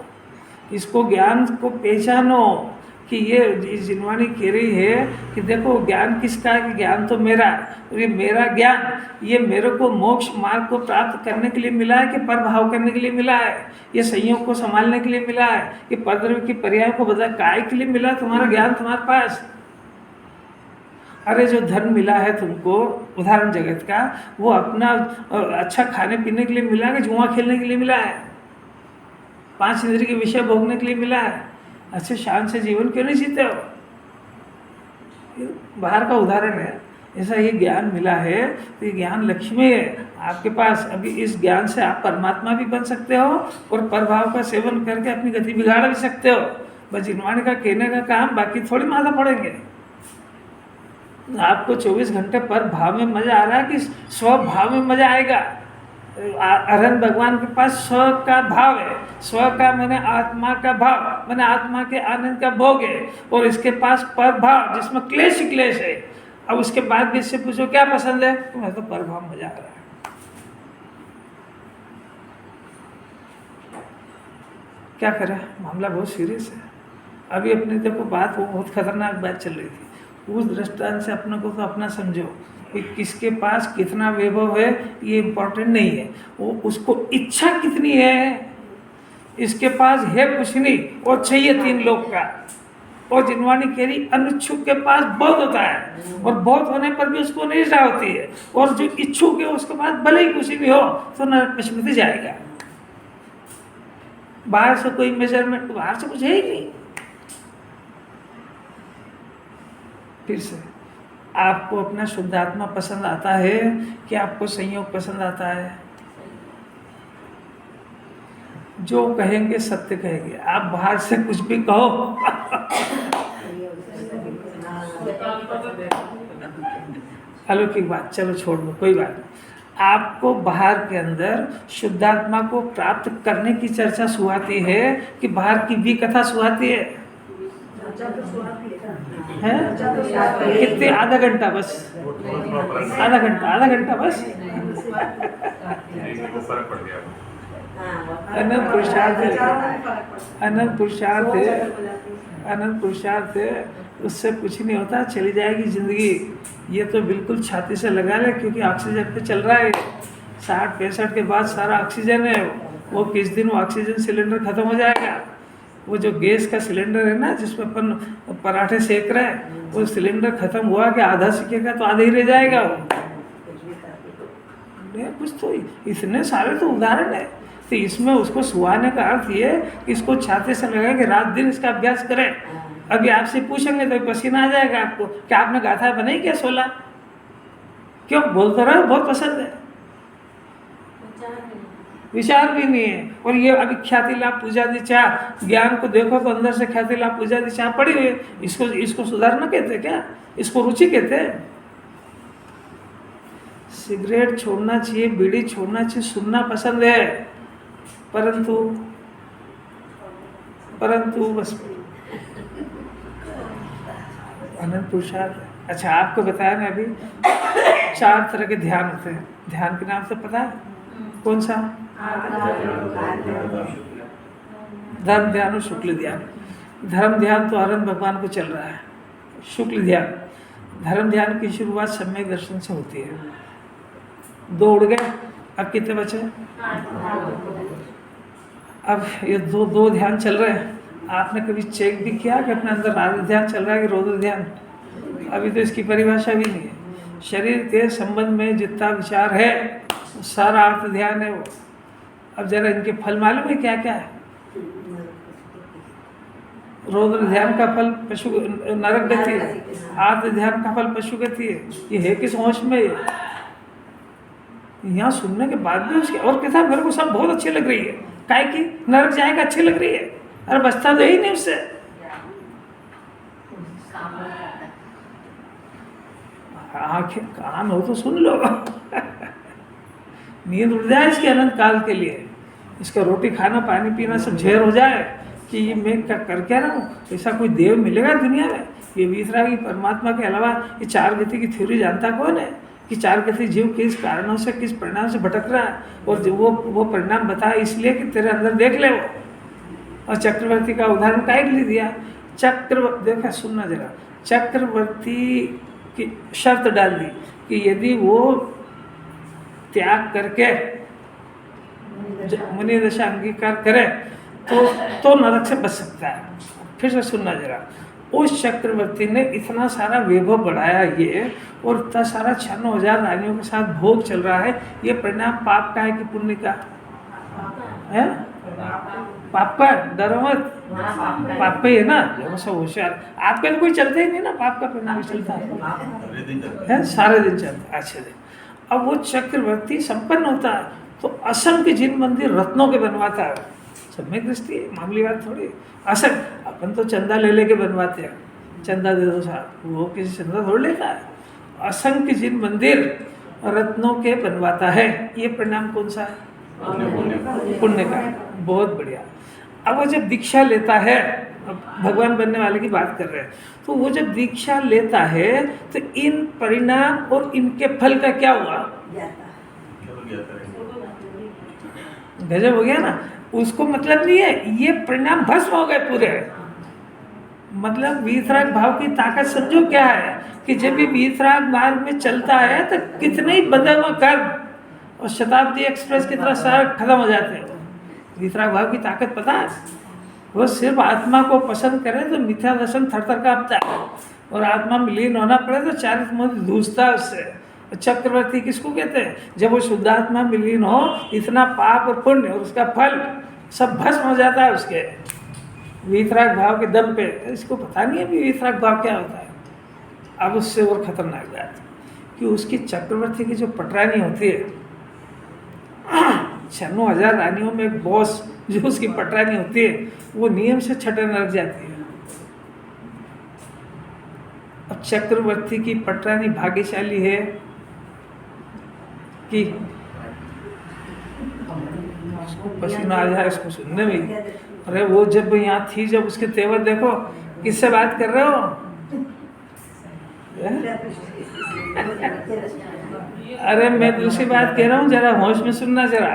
इसको ज्ञान को पहचानो कि ये जिनवानी कह रही है कि देखो ज्ञान किसका है, कि ज्ञान तो मेरा है, और ये मेरा ज्ञान ये मेरे को मोक्ष मार्ग को प्राप्त करने के लिए मिला है कि प्रभाव करने के लिए मिला है? ये संयोग को संभालने के लिए मिला है कि पदद्रव्य की पर्याय को बदल काय के लिए मिला? तुम्हारा ज्ञान तुम्हारे पास। अरे जो धन मिला है तुमको, उदाहरण जगत का, वो अपना अच्छा खाने पीने के लिए मिला है कि जुआ खेलने के लिए मिला है? 5 इंद्रिय के विषय भोगने के लिए मिला है? अच्छे शान से जीवन क्यों नहीं जीते हो? बाहर का उदाहरण है। ऐसा ये ज्ञान मिला है तो ये ज्ञान लक्ष्मी है आपके पास। अभी इस ज्ञान से आप परमात्मा भी बन सकते हो और प्रभाव का सेवन करके अपनी गति बिगाड़ भी सकते हो। बस जिनवाणी का कहने का काम, बाकी थोड़ी माथा पड़ेंगे। आपको 24 घंटे पर भाव में मजा आ रहा है कि स्वभाव में मजा आएगा? अरहंत भगवान के पास स्व का भाव है, स्व का मैंने आत्मा का भाव, मैंने आत्मा के आनंद का भोग है, और इसके पास पर भाव जिसमें क्लेश ही क्लेश है। अब उसके बाद भी इससे पूछो क्या पसंद है, तुम्हें तो पर भाव मजा आ रहा है। क्या करें, मामला बहुत सीरियस है। अभी अपने देखो बात, वो बहुत खतरनाक बात चल रही थी, उस दृष्टांत से अपने को तो अपना समझो कि किसके पास कितना वैभव है ये इम्पोर्टेंट नहीं है, वो उसको इच्छा कितनी है। इसके पास है कुछ नहीं और चाहिए 3 लोग का। और जिनवाणी कह रही अनिच्छुक के पास बहुत होता है और बहुत होने पर भी उसको निराशा होती है, और जो इच्छुक है उसके पास भले ही कुछ भी हो तो नरक में जाएगा। बाहर से कोई मेजरमेंट, बाहर से कुछ है ही नहीं। फिर से आपको अपना शुद्ध आत्मा पसंद आता है कि आपको संयोग पसंद आता है? जो कहेंगे सत्य कहेंगे, आप बाहर से कुछ भी कहो अलौकिक बात, चलो छोड़ दो, कोई बात नहीं। आपको बाहर के अंदर शुद्धात्मा को प्राप्त करने की चर्चा सुहाती है कि बाहर की भी कथा सुहाती है? हैं? कितने? आधा घंटा बस, आधा घंटा बस। फर्क पड़ गया। अनंत पुरुषार्थ है, अनंत पुरुषार्थ है, अनंत पुरुषार्थ है, उससे कुछ नहीं होता, चली जाएगी जिंदगी। ये तो बिल्कुल छाती से लगा ले, क्योंकि ऑक्सीजन पे चल रहा है। 60-65 के बाद सारा ऑक्सीजन है। वो किस दिन वो ऑक्सीजन सिलेंडर खत्म हो जाएगा। वो जो गैस का सिलेंडर है ना, जिसमें अपन पराठे सेक रहे हैं, वो सिलेंडर खत्म हुआ कि आधा सेकेगा तो आधा ही रह जाएगा वो। कुछ तो इतने सारे तो उदाहरण है। तो इसमें उसको सुहाने का अर्थ ये कि इसको छाते से लगा कि रात दिन इसका अभ्यास करें। अभी आपसे पूछेंगे तो पसीना आ जाएगा आपको, क्या आपने गाथा बनाई क्या 16? क्यों बोलते रहो, बहुत पसंद है, विचार भी नहीं है। और ये अभी ख्याति लाभ पूजा दीक्षा ज्ञान को देखो तो अंदर से ख्याति लाभ पूजा दीक्षा पड़ी हुई है। इसको सुधारना कहते क्या? इसको रुचि कहते हैं? सिगरेट छोड़ना चाहिए, बीड़ी छोड़ना चाहिए, सुनना पसंद है, परंतु बस अनंत पुरुषार्थ। अच्छा, आपको बताया ना अभी 4 तरह के ध्यान होते हैं। ध्यान के नाम से पता है कौन सा? धर्म ध्यान और शुक्ल ध्यान। धर्म ध्यान तो अनंत भगवान को चल रहा है। शुक्ल ध्यान, धर्म ध्यान की शुरुआत सम्यक दर्शन से होती है। 2 उड़ गए, अब कितने बचे? अब ये दो ध्यान चल रहे हैं। आपने कभी चेक भी किया कि अपने अंदर आर्य ध्यान चल रहा है कि रौद्र ध्यान? अभी तो इसकी परिभाषा भी नहीं है। शरीर के संबंध में जितना विचार है सारा अर्थ ध्यान है वो। अब जरा इनके फल मालूम है क्या क्या है? रौद्र ध्यान का फल पशु नरक गति है, आर्त ध्यान का फल पशु गति है। ये है किस होश में? यहाँ सुनने के बाद भी उसकी और कहता मेरे को सब बहुत अच्छी लग रही है। काहे की? नरक जाएगा अच्छी लग रही है, अरे बचता तो ही नहीं उससे। आंखें कान हो तो सुन लो। नींद उड़ जाए इसके अनंत काल के लिए, इसका रोटी खाना पानी पीना सब झेर हो जाए कि ये मैं क्या कर क्या रहा हूँ। ऐसा कोई देव मिलेगा दुनिया में? ये वीतरागी परमात्मा के अलावा ये 4 गति की थ्योरी जानता कौन है कि 4 गति जीव किस कारणों से किस परिणाम से भटक रहा है, और वो परिणाम बताया इसलिए कि तेरे अंदर देख ले वो। और चक्रवर्ती का उदाहरण काहे के लिए दिया? देखा, सुनना जरा। चक्रवर्ती की शर्त डाल दी कि यदि वो त्याग करके मुनि दशा अंगीकार करे तो नरक से बच सकता है। फिर से सुनना जरा। उस चक्रवर्ती ने इतना सारा वैभव बढ़ाया ये, और इतना सारा 96,000 रानियों के साथ भोग चल रहा है। ये परिणाम पाप का है कि पुण्य का है? पाप का। डरो मत, पाप पे है ना। देखो सब होशियार, आपके तो कोई चलते ही नहीं ना, पाप का परिणाम चलता है सारे दिन चलता है। अच्छे दिन। अब वो चक्रवर्ती संपन्न होता है तो असंख्य जिन मंदिर रत्नों के बनवाता है। सम्यक दृष्टि, मामूली बात थोड़ी। असंख्य, अपन तो चंदा ले लेके बनवाते हैं, चंदा दे दो साहब, वो किसी चंदा थोड़ लेता है। असंख्य जिन मंदिर रत्नों के बनवाता है, ये परिणाम कौन सा है? पुण्य का। बहुत बढ़िया। अब वो जब दीक्षा लेता है, अब भगवान बनने वाले की बात कर रहे हैं, तो वो जब दीक्षा लेता है तो इन परिणाम और इनके फल का क्या हुआ? गजब हो गया ना। उसको मतलब नहीं है ये परिणाम भस्म हो गए पूरे। मतलब वीतराग भाव की ताकत समझो क्या है कि जब भी वीतराग मार्ग में चलता है तो कितने ही बंधे हुए कर्म और शताब्दी एक्सप्रेस की तरह सारा खत्म हो जाते हैं। वीतराग भाव की ताकत पता है? वो सिर्फ आत्मा को पसंद करे तो मिथ्या दर्शन थर-थर कांपता है, और आत्मा में लीन होना पड़े तो चारित्र मन धूसता है उससे। चक्रवर्ती किसको कहते हैं? जब वो शुद्धात्मा में लीन हो, इतना पाप और पुण्य और उसका फल सब भस्म हो जाता है उसके वीतराग भाव के दम पे। इसको पता नहीं है भी वीतराग भाव क्या होता है। अब उससे और खतरनाक बात कि उसकी चक्रवर्ती की जो पटरानी होती है, 96,000 रानियों में एक बॉस जो उसकी पटरानी होती है, वो नियम से छठे नरक जाती है। अब चक्रवर्ती की पटरानी भाग्यशाली है कि पसीना आ जाए इसको सुनने में। अरे वो जब यहाँ थी, जब उसके तेवर देखो, किससे बात कर रहे हो? अरे मैं दूसरी बात कह रहा हूँ, जरा होश में सुनना जरा,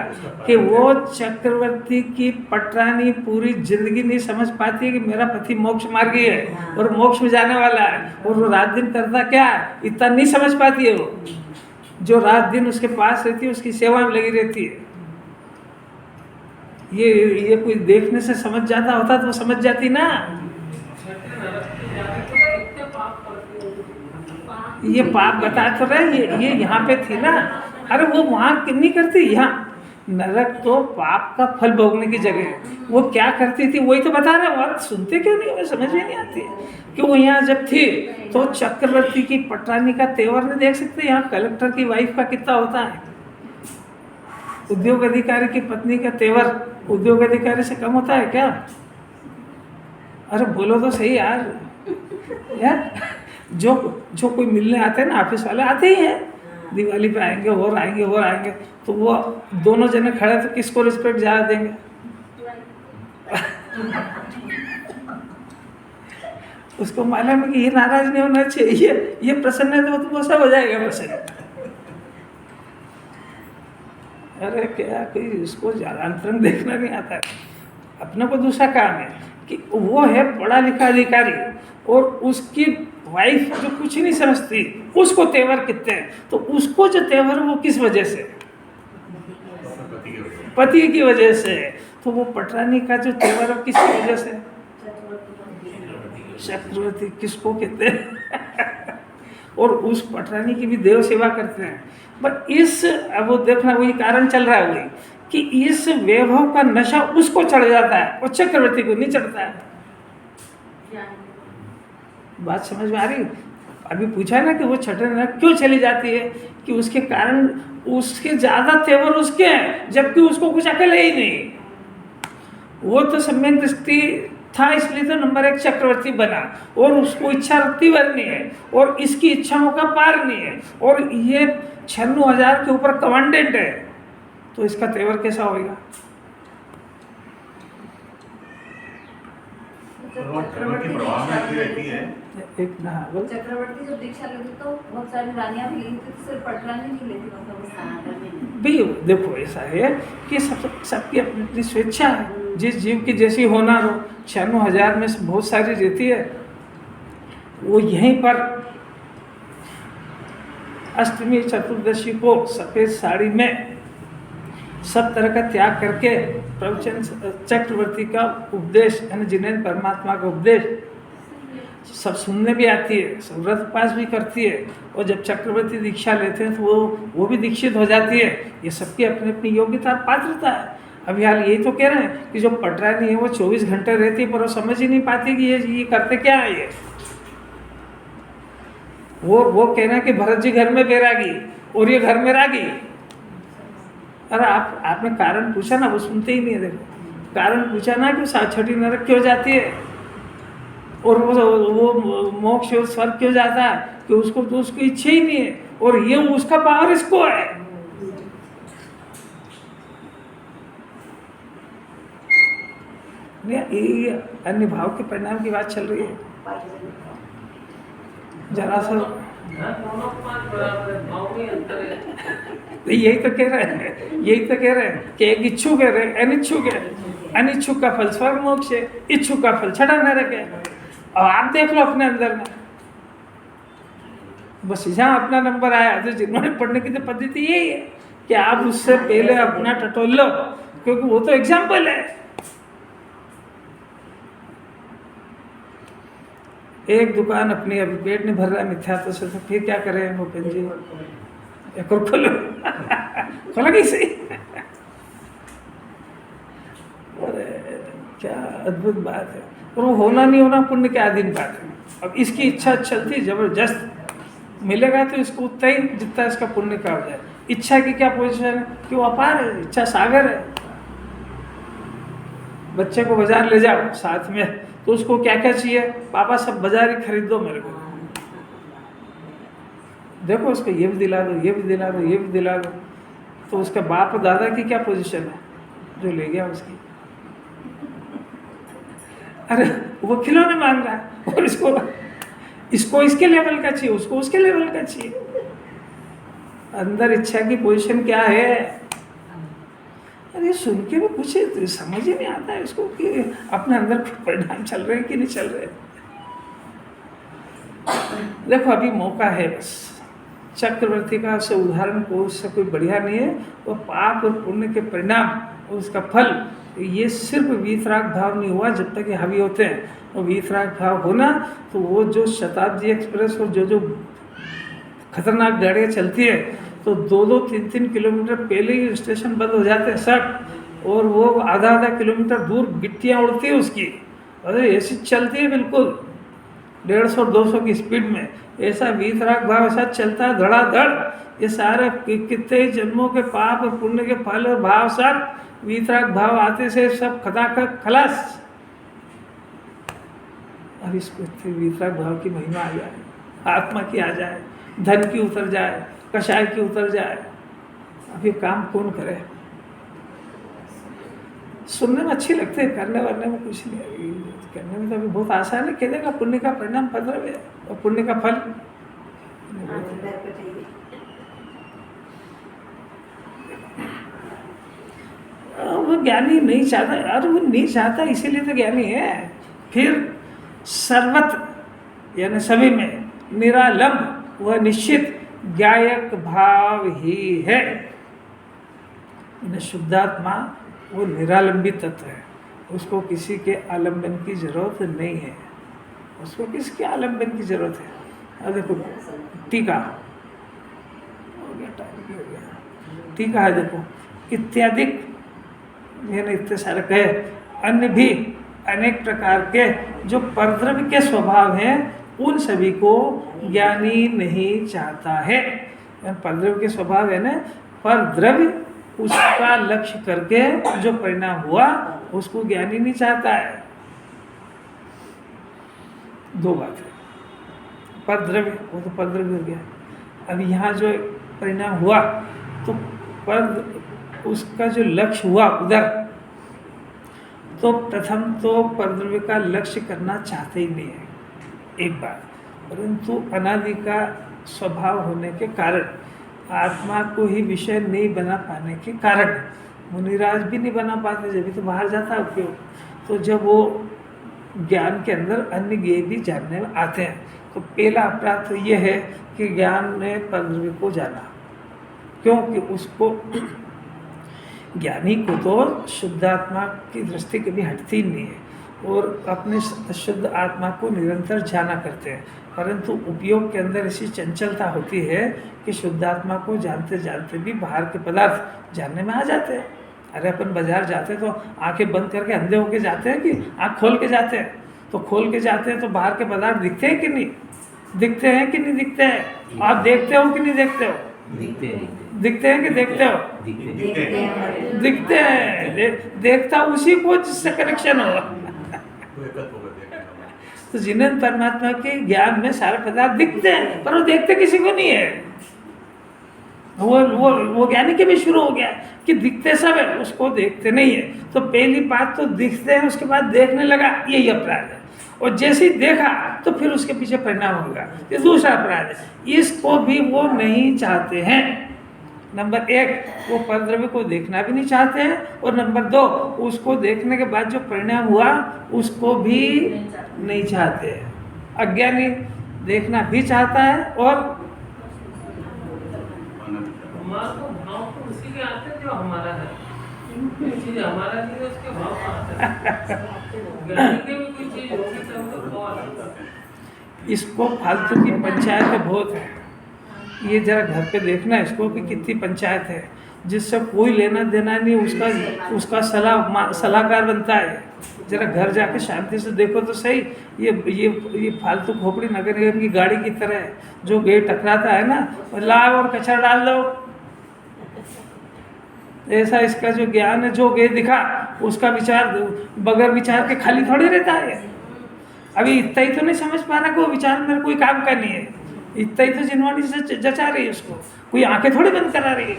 कि वो चक्रवर्ती की पटरानी पूरी जिंदगी नहीं समझ पाती है कि मेरा पति मोक्ष मार्गी है और मोक्ष में जाने वाला है, और वो रात दिन करता क्या है, इतना नहीं समझ पाती है। वो जो रात दिन उसके पास रहती है, उसकी सेवा में लगी रहती है। ये कोई देखने से समझ जाता होता तो वो समझ जाती ना। ये पाप बता तो रहे, ये यहाँ पे थी ना। अरे वो वहाँ नहीं करती, यहाँ नरक तो पाप का फल भोगने की जगह है। वो क्या करती थी वही तो बता रहे हो, सुनते क्यों नहीं? हमें समझ में नहीं आती कि वो यहाँ जब थी तो चक्रवर्ती की पटरानी का तेवर नहीं देख सकते। यहाँ कलेक्टर की वाइफ का कितना होता है, उद्योग अधिकारी की पत्नी का तेवर उद्योग अधिकारी से कम होता है क्या? अरे बोलो तो सही यार। जो कोई मिलने आते हैं ना, ऑफिस वाले आते ही हैं, दिवाली पे आएंगे और आएंगे, तो वो दोनों जने खड़े तो किसको रिस्पेक्ट ज़्यादा देंगे? उसको मालूम है कि ये नाराज नहीं होना चाहिए, ये प्रसन्न है तो वो सब हो जाएगा प्रसन्न। अरे क्या कोई उसको ज़्यादा अंतरंग देखना नहीं आता है। अपने को दूसरा काम है कि वो है पढ़ा लिखा अधिकारी और उसकी वाइफ जो कुछ नहीं समझती, उसको तेवर कितने हैं, तो उसको जो तेवर वो किस वजह से? पति की वजह से। तो वो पटरानी का जो तेवर है किसकी वजह से? चक्रवर्ती किसको कहते हैं? और उस पटरानी की भी देव सेवा करते हैं। बट अब वो देखना वही कारण चल रहा है, वही कि इस वैभव का नशा उसको चढ़ जाता है और चक्रवर्ती को नहीं चढ़ता है। बात समझ में आ रही? अभी पूछा ना कि वो छठे नरक क्यों चली जाती है, कि उसके कारण उसके ज्यादा तेवर उसके हैं, जबकि उसको कुछ अकल ही नहीं। वो तो सम्यक दृष्टि था, इसलिए तो नंबर 1 चक्रवर्ती बना, और उसको इच्छा रत्ती भरनी है और इसकी इच्छाओं का पार नहीं है, और ये 96,000 के ऊपर कमांडेंट है, तो इसका तेवर कैसा होगा? चक्रवर्ती जब दीक्षा लेती तो बहुत सारी रानियां भी लेती थी, सिर्फ पटरानी नहीं लेती, मतलब भी देखो ऐसा है कि सबकी अपनी अपनी स्वेच्छा है, जिस जीव की जैसी होना हो। 96,000 में बहुत सारी रहती है। वो यहीं पर अष्टमी चतुर्दशी को सफ़ेद साड़ी में सब तरह का त्याग करके प्रवचन चक्रवर्ती का उपदेश, यानी जिनेन्द्र परमात्मा का उपदेश सब सुनने भी आती है, सब व्रत उपास भी करती है, और जब चक्रवर्ती दीक्षा लेते हैं तो वो भी दीक्षित हो जाती है। ये सबकी अपनी अपनी योग्यता पात्रता है। अभी हाल यही तो कह रहे हैं कि जो पटरानी है वो 24 घंटे रहती है, पर वो समझ ही नहीं पाती कि ये करते क्या है। ये वो कह रहे हैं कि भरत जी घर में बैरागी और ये घर में रागी। अरे आपने कारण पूछा ना, वो सुनते ही नहीं है। देखो कारण पूछा ना कि छठी नरक क्यों जाती है और वो मोक्ष और स्वर्ग क्यों जाता है, कि उसको तो उसकी इच्छा ही नहीं है, और ये उसका पावर इसको है। ये अन्य भाव के परिणाम की बात चल रही है। जरा सा यही तो कह रहे हैं कि एक इच्छुक है, अनिच्छुक है। अनिच्छुक का फल स्वर्ग मोक्ष है, इच्छुक का फल छठा नरक है। और आप देख लो अपने अंदर में, बस जहाँ अपना नंबर आया तो जिन्होंने पढ़ने की तो पद्धति यही है कि आप उससे पहले अपना टटोल लो, क्योंकि वो तो एग्जाम्पल है। एक दुकान अपनी अभी पेट नहीं भर रहा है मिथ्यात्व से, तो फिर क्या करें भूपेन जी? एक और खोलो खोला कि सही। अरे क्या अद्भुत बात है। और वो होना नहीं होना पुण्य के अधीन बात है। अब इसकी इच्छा चलती जबरदस्त मिलेगा तो इसको उतना ही जितना इसका पुण्य का हो जाए। इच्छा की क्या पोजीशन है कि वो अपार है, इच्छा सागर है। बच्चे को बाजार ले जाओ साथ में, तो उसको क्या क्या चाहिए? पापा सब बाजार ही खरीद दो मेरे को। देखो उसको ये भी दिला दो, ये भी दिला दो, ये भी दिला दो। तो उसके बाप और दादा की क्या पोजीशन है जो ले गया उसकी? अरे वो खिलौने मांग रहा है और इसको इसके लेवल का चाहिए, उसको उसके लेवल का चाहिए। अंदर इच्छा की पोजीशन क्या है? अरे सुन के भी पूछे तो समझ ही नहीं आता है इसको कि अपने अंदर परिणाम चल रहे हैं कि नहीं चल रहे। देखो अभी मौका है, बस चक्रवर्ती का से उदाहरण को उससे कोई बढ़िया नहीं है। वो पाप और पुण्य के परिणाम और उसका फल, ये सिर्फ वीतराग भाव नहीं हुआ जब तक ये हावी होते हैं। और वीतराग भाव होना तो वो जो शताब्दी एक्सप्रेस और जो खतरनाक गाड़ियाँ चलती है तो 2-2, 3-3 किलोमीटर पहले ही स्टेशन बंद हो जाते हैं सब, और वो आधा किलोमीटर दूर गिट्टियाँ उड़ती है उसकी। अरे ऐसी चलती है बिल्कुल 150-200 की स्पीड में। ऐसा वीतराग भाव ऐसा चलता है धड़ाधड़। ये सारे कितने जन्मों के पाप और पुण्य के फल और भाव सब वीतराग भाव आते से सब खटाखट खलास। अब इसको वीतराग भाव की महिमा आ जाए, आत्मा की आ जाए, धन की उतर जाए, कषाय की उतर जाए, अब ये काम कौन करे? सुनने में अच्छी लगते हैं, करने वाले में कुछ नहीं है। करने में तो अभी बहुत आसान है, कहने का पुण्य का परिणाम पद्रव है और पुण्य का फल वो ज्ञानी नहीं चाहता। और वो नहीं चाहता इसीलिए तो ज्ञानी है। फिर सर्वत्र यानी सभी में निरालंब वह निश्चित ज्ञायक भाव ही है। शुद्धात्मा वो निरालंबित तत्व है, उसको किसी के आलंबन की जरूरत नहीं है। उसको किसके आलंबन की जरूरत है? अब देखो टीका हो गया, टाइम भी हो गया। टीका है देखो, इत्यादि मैंने इतने सारे कहे, अन्य भी अनेक प्रकार के जो परद्रव्य के स्वभाव हैं उन सभी को ज्ञानी नहीं चाहता है। परद्रव्य के स्वभाव है ना, परद्रव्य उसका लक्ष्य करके जो परिणाम हुआ उसको ज्ञानी नहीं चाहता है। दो बात है, परद्रव्य वो तो परद्रव्य हो गया। अब यहाँ जो परिणाम हुआ तो पर उसका जो लक्ष्य हुआ उधर, तो प्रथम तो परद्रव्य का लक्ष्य करना चाहते ही नहीं है एक बात, परंतु अनादि का स्वभाव होने के कारण, आत्मा को ही विषय नहीं बना पाने के कारण, मुनिराज भी नहीं बना पाते, जब भी तो बाहर जाता है उपयोग। तो जब वो ज्ञान के अंदर अन्य ज्ञेय भी जानने में आते हैं, तो पहला अपराध तो ये है कि ज्ञान ने परद्रव्य को जाना, क्योंकि उसको ज्ञानी को तो शुद्धात्मा की दृष्टि कभी हटती नहीं है और अपने शुद्ध आत्मा को निरंतर जाना करते हैं, परंतु उपयोग के अंदर ऐसी चंचलता होती है कि शुद्धात्मा को जानते जानते भी बाहर के पदार्थ जानने में आ जाते हैं। अरे अपन बाजार जाते हैं तो आंखें बंद करके अंधे होके जाते हैं कि आंख खोल के जाते हैं? तो खोल के जाते हैं तो बाहर के पदार्थ दिखते हैं कि नहीं दिखते हैं? कि नहीं दिखते हैं? आप देखते हो कि नहीं देखते हो? दिखते हैं कि देखते हो? दिखते हैं। देखता उसी को जिससे कनेक्शन हो। तो जिन्हें परमात्मा के ज्ञान में सारे पदार्थ दिखते हैं पर वो देखते किसी को नहीं है। वो ज्ञानी के भी शुरू हो गया कि दिखते सब है, उसको देखते नहीं है। तो पहली बात तो दिखते हैं, उसके बाद देखने लगा, यही अपराध है। और जैसे ही देखा तो फिर उसके पीछे परिणाम होगा, ये दूसरा अपराध है। इसको भी वो नहीं चाहते हैं। नंबर एक, वो परद्रव्य को देखना भी नहीं चाहते हैं, और नंबर दो, उसको देखने के बाद जो परिणाम हुआ उसको भी नहीं चाहते हैं। अज्ञानी देखना भी चाहता है और हमारा तो भाव तो उसी के आते हैं जो हमारा है। कोई चीज हमारा नहीं है उसके भाव आते हैं। ज्ञानी के भी कोई चीज होती है तो भाव आता है। इसको फालतू की पंचायत बहुत है। ये जरा घर पे देखना इसको कि कितनी पंचायत है, जिससे कोई लेना देना नहीं, उसका सलाहकार बनता है। जरा घर जाके शांति से देखो तो सही। ये फालतू खोपड़ी नगर निगम की गाड़ी की तरह है, जो गेट टकराता है ना, लाओ और कचरा डाल दो। ऐसा इसका जो ज्ञान है, जो गेट दिखा उसका विचार बगैर विचार के खाली थोड़ी रहता है। अभी इतना ही तो नहीं समझ पा रहा कि वो विचार मेरे कोई काम का नहीं है। इतना ही तो जिनवानी से जचा रही है उसको, कोई आंखें थोड़ी बंद करा रही है।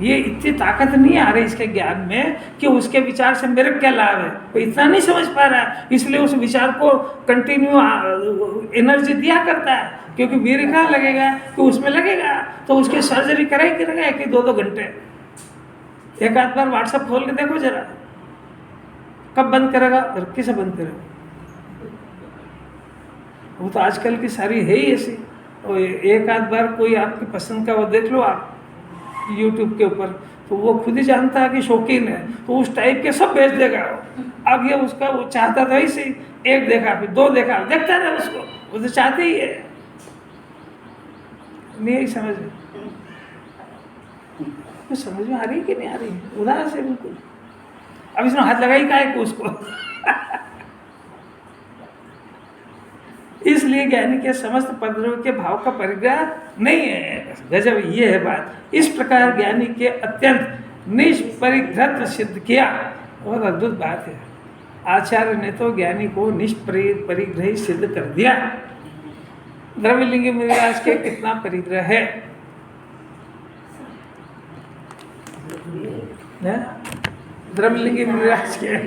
ये इतनी ताकत नहीं आ रही इसके ज्ञान में कि उसके विचार से मेरे क्या लाभ है, वो इतना नहीं समझ पा रहा है, इसलिए उस विचार को कंटिन्यू एनर्जी दिया करता है, क्योंकि वीर कहाँ लगेगा कि उसमें लगेगा, तो उसकी सर्जरी कराई करेगा कि 2-2 घंटे। एक आध बार व्हाट्सएप खोल के देखो जरा, कब बंद करेगा और किसे बंद करेगा। वो तो आजकल की सारी है ही ऐसी। और एक आध बार कोई आपकी पसंद का वो देख लो आप यूट्यूब के ऊपर, तो वो खुद ही जानता है कि शौकीन है, तो उस टाइप के सब भेज देगा वो। अब ये उसका वो चाहता था ही सही, 1 देखा फिर 2 देखा, देखता रहे उसको, वो तो चाहते ही है। नहीं समझ में, तो समझ में आ रही कि नहीं आ रही, उदास है बिल्कुल। अब इसने हाथ लगाई का है उसको इसलिए ज्ञानी के समस्त पदों के भाव का परिग्रह नहीं है। गजब ये है बात। इस प्रकार ज्ञानी के अत्यंत निष्परिग्रह सिद्ध किया। बहुत अद्भुत बात है। आचार्य ने तो ज्ञानी को निष्परिग्रही सिद्ध कर दिया। द्रव्यलिंगी महाराज के कितना परिग्रह है? द्रव्यलिंगी महाराज के है